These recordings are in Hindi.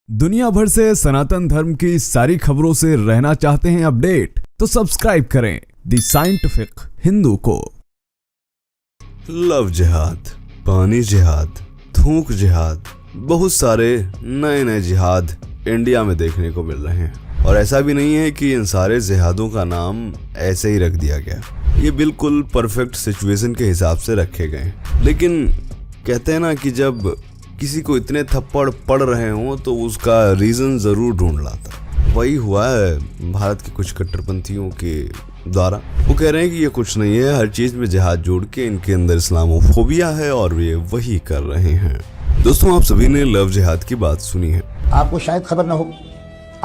दुनिया भर से सनातन धर्म की सारी खबरों से रहना चाहते हैं अपडेट, तो सब्सक्राइब करें द साइंटिफिक हिंदू को। लव जिहाद, पानी जिहाद, थूक जिहाद, बहुत सारे नए नए जिहाद इंडिया में देखने को मिल रहे हैं। और ऐसा भी नहीं है कि इन सारे जिहादों का नाम ऐसे ही रख दिया गया, ये बिल्कुल परफेक्ट सिचुएशन के हिसाब से रखे गए। लेकिन कहते हैं ना कि जब किसी को इतने थप्पड़ पड़ रहे हों तो उसका रीज़न ज़रूर ढूंढ लाता। वही हुआ है भारत के कुछ कट्टरपंथियों के द्वारा। वो कह रहे हैं कि ये कुछ नहीं है, हर चीज़ में जिहाद जोड़ के इनके अंदर इस्लामोफोबिया है और ये वही कर रहे हैं। दोस्तों, आप सभी ने लव जिहाद की बात सुनी है। आपको शायद खबर न हो,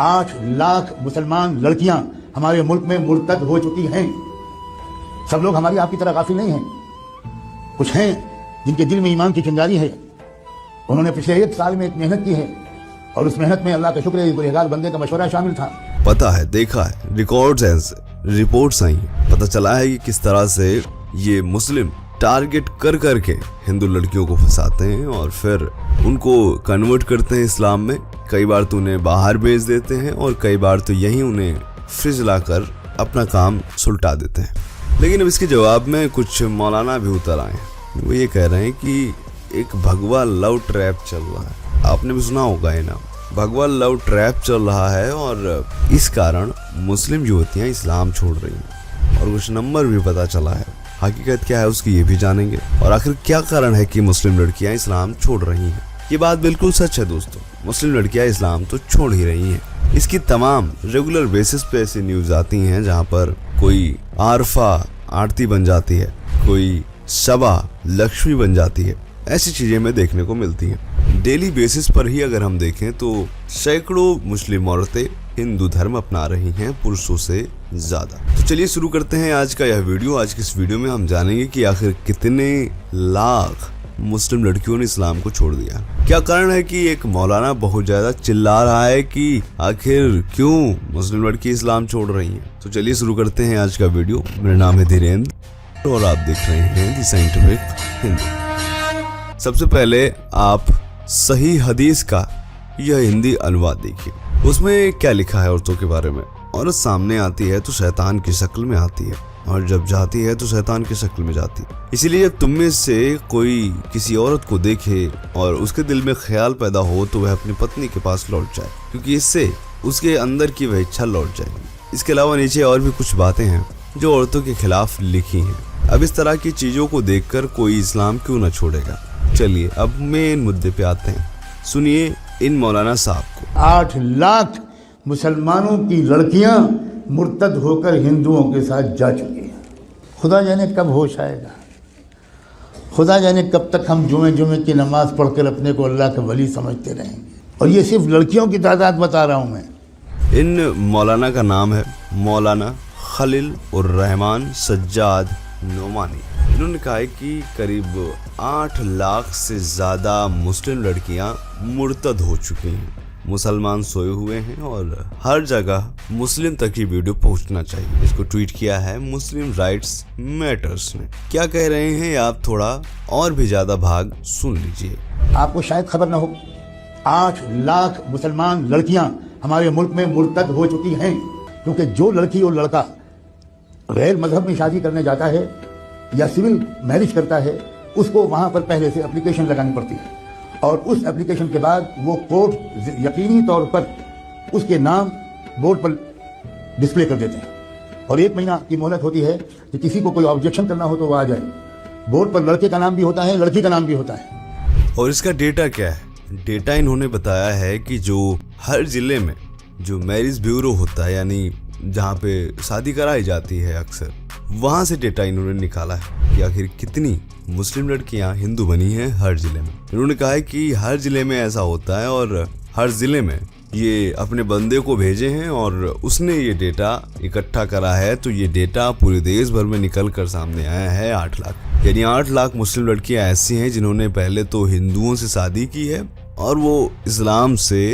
8 लाख मुसलमान लड़कियां हमारे मुल्क में मुर्तद हो चुकी हैं। सब लोग हमारी आपकी तरह गाफिल नहीं हैं। कुछ हैं जिनके दिल में ईमान की चिंगारी है। उन्होंने पिछले 1 साल में एक मेहनत की है और उस मेहनत में अल्लाह का शुक्र है गुनहगार बंदे का मशवरा शामिल था। पता है, देखा है, रिपोर्ट्स आई, पता चला है कि किस तरह से ये मुस्लिम टारगेट कर करके हिंदू लड़कियों को फंसाते हैं और फिर उनको कन्वर्ट करते हैं इस्लाम में। कई बार तो उन्हें बाहर भेज देते हैं और कई बार तो यहीं उन्हें फ्रिज लाकर अपना काम सुलटा देते हैं। लेकिन अब इसके जवाब में कुछ मौलाना भी उतर आए हैं। वो ये कह रहे हैं कि एक भगवा लव ट्रैप चल रहा है। आपने भी सुना होगा ये नाम, भगवा लव ट्रैप चल रहा है और इस कारण मुस्लिम युवतियां इस्लाम छोड़ रही हैं। और कुछ नंबर भी पता चला है। हकीकत क्या है उसकी ये भी जानेंगे और आखिर क्या कारण है कि मुस्लिम लड़कियां इस्लाम छोड़ रही हैं। ये बात बिल्कुल सच है दोस्तों, मुस्लिम लड़कियां इस्लाम तो छोड़ ही रही हैं। इसकी तमाम रेगुलर बेसिस पे ऐसी न्यूज आती हैं जहाँ पर कोई आरफा आरती बन जाती है, कोई सबा लक्ष्मी बन जाती है। ऐसी चीजें में देखने को मिलती हैं। डेली बेसिस पर ही अगर हम देखें तो सैकड़ों मुस्लिम औरतें हिंदू धर्म अपना रही हैं पुरुषों से ज्यादा। तो चलिए शुरू करते हैं आज का यह वीडियो। आज की इस वीडियो में हम जानेंगे कि आखिर कितने लाख मुस्लिम लड़कियों ने इस्लाम को छोड़ दिया। क्या कारण है कि एक मौलाना बहुत ज्यादा चिल्ला रहा है कि आखिर क्यों मुस्लिम लड़की इस्लाम छोड़ रही हैं। तो चलिए शुरू करते हैं आज का वीडियो। मेरा नाम है धीरेन्द्र और आप देख रहे हैं द साइंटिफिक हिंदू। सबसे पहले आप सही हदीस का यह हिंदी अनुवाद देखिए। उसमें क्या लिखा है औरतों के बारे में। औरत सामने आती है तो शैतान की शक्ल में आती है और जब जाती है तो शैतान की शक्ल में जाती है। इसीलिए जब तुम में से कोई किसी औरत को देखे और उसके दिल में ख्याल पैदा हो तो वह अपनी पत्नी के पास लौट जाए, क्योंकि इससे उसके अंदर की वह इच्छा लौट जाएगी। इसके अलावा नीचे और भी कुछ बातें हैं जो औरतों के खिलाफ लिखी हैं। अब इस तरह की चीजों को देखकर कोई इस्लाम क्यों न छोड़ेगा। चलिए अब मेन मुद्दे पे आते हैं। सुनिए इन मौलाना साहब को। 8 लाख मुसलमानों की लड़कियां मुर्तद होकर हिंदुओं के साथ जा चुकी हैं। खुदा जाने कब होश आएगा, खुदा जाने कब तक हम जुमे की नमाज पढ़कर अपने को अल्लाह के वली समझते रहेंगे। और ये सिर्फ लड़कियों की तादाद बता रहा हूँ मैं। इन मौलाना का नाम है मौलाना खलील उर रहमान सज्जाद नोमानी। इन्होंने कहा है कि करीब 8 लाख से ज़्यादा मुस्लिम लड़कियां मुर्तद हो चुकी हैं। मुसलमान सोए हुए हैं और हर जगह मुस्लिम तक ये वीडियो पहुंचना चाहिए। इसको ट्वीट किया है मुस्लिम राइट्स मैटर्स ने। क्या कह रहे हैं आप थोड़ा और भी ज़्यादा भाग सुन लीजिए। आपको शायद खबर न हो, 8 लाख मुसलमान लड़कियां हमारे मुल्क में मुर्तद हो चुकी हैं। क्योंकि जो लड़की और लड़का गैर मजहब में शादी करने जाता है या सिविल मैरिज करता है, उसको वहाँ पर पहले से एप्लीकेशन लगानी पड़ती है और उस एप्लीकेशन के बाद वो कोर्ट यकीनी तौर पर उसके नाम बोर्ड पर डिस्प्ले कर देते हैं और 1 महीना की मोहलत होती है कि किसी को कोई ऑब्जेक्शन करना हो तो वो आ जाए। बोर्ड पर लड़के का नाम भी होता है, लड़की का नाम भी होता है। और इसका डेटा क्या है? डेटा इन्होंने बताया है कि जो हर जिले में जो मैरिज ब्यूरो होता है, यानी जहाँ पे शादी कराई जाती है अक्सर, वहाँ से डेटा इन्होंने निकाला है कि आखिर कितनी मुस्लिम लड़कियाँ हिंदू बनी हैं हर जिले में। इन्होंने कहा है कि हर जिले में ऐसा होता है और हर जिले में ये अपने बंदे को भेजे हैं और उसने ये डेटा इकट्ठा करा है। तो ये डेटा पूरे देश भर में निकल कर सामने आया है। 8 लाख, यानी 8 लाख मुस्लिम लड़कियाँ ऐसी हैं जिन्होंने पहले तो हिंदुओं से शादी की है और वो इस्लाम से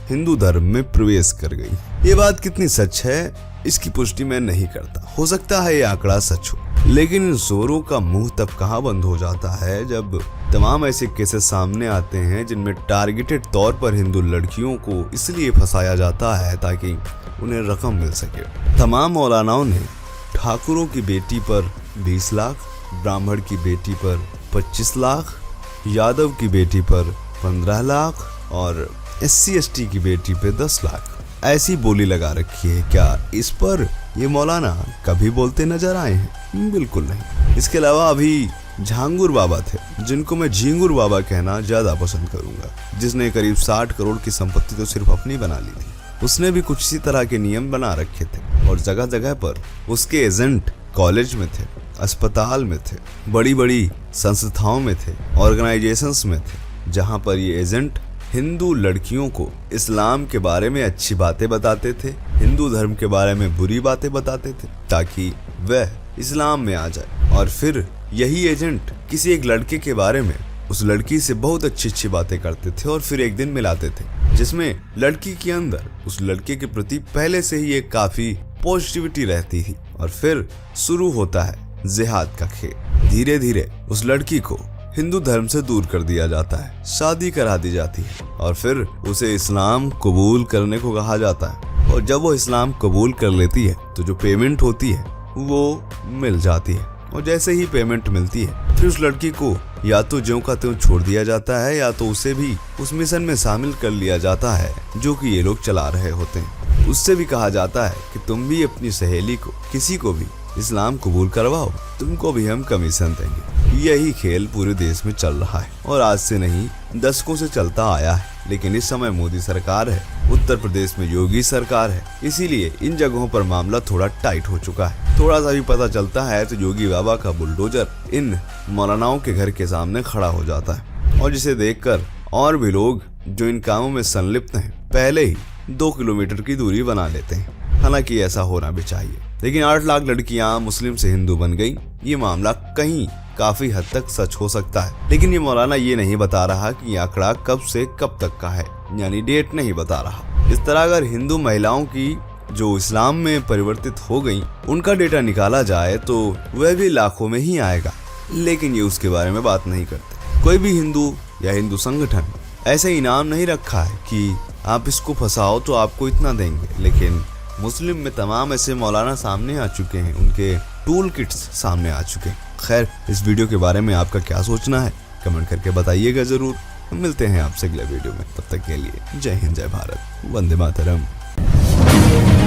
हिंदू धर्म में प्रवेश कर गई। ये बात कितनी सच है इसकी पुष्टि मैं नहीं करता, हो सकता है ये आंकड़ा सच हो, लेकिन इन जोरों का मुंह तब कहाँ बंद हो जाता है जब तमाम ऐसे केसेस सामने आते हैं जिनमें टारगेटेड तौर पर हिंदू लड़कियों को इसलिए फंसाया जाता है ताकि उन्हें रकम मिल सके। तमाम मौलानाओं ने ठाकुरों की बेटी पर 20 लाख, ब्राह्मण की बेटी पर 25 लाख, यादव की बेटी पर 15 लाख और SC/ST की बेटी पे 10 लाख ऐसी बोली लगा रखी है। क्या इस पर ये मौलाना कभी बोलते नजर आए हैं? बिल्कुल नहीं। इसके अलावा अभी झांगुर बाबा थे, जिनको मैं झींगुर बाबा कहना ज्यादा पसंद करूंगा, जिसने करीब 60 करोड़ की संपत्ति तो सिर्फ अपनी बना ली थी। उसने भी कुछ इसी तरह के नियम बना रखे थे और जगह जगह पर उसके एजेंट कॉलेज में थे, अस्पताल में थे, बड़ी बड़ी संस्थाओं में थे, ऑर्गेनाइजेशंस में थे, जहां पर ये एजेंट हिंदू लड़कियों को इस्लाम के बारे में अच्छी बातें बताते थे, हिंदू धर्म के बारे में बुरी बातें बताते थे ताकि वह इस्लाम में आ जाए। और फिर यही एजेंट किसी एक लड़के के बारे में उस लड़की से बहुत अच्छी बातें करते थे और फिर एक दिन मिलाते थे जिसमें लड़की के अंदर उस लड़के के प्रति पहले से ही एक काफी पॉजिटिविटी रहती थी। और फिर शुरू होता है जिहाद का खेल। धीरे धीरे उस लड़की को हिंदू धर्म से दूर कर दिया जाता है, शादी करा दी जाती है और फिर उसे इस्लाम कबूल करने को कहा जाता है। और जब वो इस्लाम कबूल कर लेती है तो जो पेमेंट होती है वो मिल जाती है। और जैसे ही पेमेंट मिलती है फिर उस लड़की को या तो ज्यों का त्यों छोड़ दिया जाता है या तो उसे भी उस मिशन में शामिल कर लिया जाता है जो कि ये लोग चला रहे होते हैं। उससे भी कहा जाता है कि तुम भी अपनी सहेली को, किसी को भी इस्लाम कबूल करवाओ, तुमको भी हम कमीशन देंगे। यही खेल पूरे देश में चल रहा है और आज से नहीं दशकों से चलता आया है। लेकिन इस समय मोदी सरकार है, उत्तर प्रदेश में योगी सरकार है, इसीलिए इन जगहों पर मामला थोड़ा टाइट हो चुका है। थोड़ा सा भी पता चलता है तो योगी बाबा का बुलडोजर इन मौलानाओं के घर के सामने खड़ा हो जाता है और जिसे देखकर और भी लोग जो इन कामों में संलिप्त हैं पहले ही 2 किलोमीटर की दूरी बना लेते हैं। हालांकि ऐसा होना भी चाहिए। लेकिन 8 लाख लड़कियां मुस्लिम से हिंदू बन गई, ये मामला कहीं काफी हद तक सच हो सकता है। लेकिन ये मौलाना ये नहीं बता रहा कि ये आंकड़ा कब से कब तक का है, यानी डेट नहीं बता रहा। इस तरह अगर हिंदू महिलाओं की जो इस्लाम में परिवर्तित हो गई उनका डेटा निकाला जाए तो वह भी लाखों में ही आएगा। लेकिन ये उसके बारे में बात नहीं करते। कोई भी हिंदू या हिंदू संगठन ऐसे इनाम नहीं रखा है कि आप इसको फंसाओ तो आपको इतना देंगे। लेकिन मुस्लिम में तमाम ऐसे मौलाना सामने आ चुके हैं, उनके टूल किट्स सामने आ चुके हैं। खैर, इस वीडियो के बारे में आपका क्या सोचना है कमेंट करके बताइएगा जरूर। मिलते हैं आपसे अगले वीडियो में, तब तक के लिए जय हिंद, जय भारत, वंदे मातरम।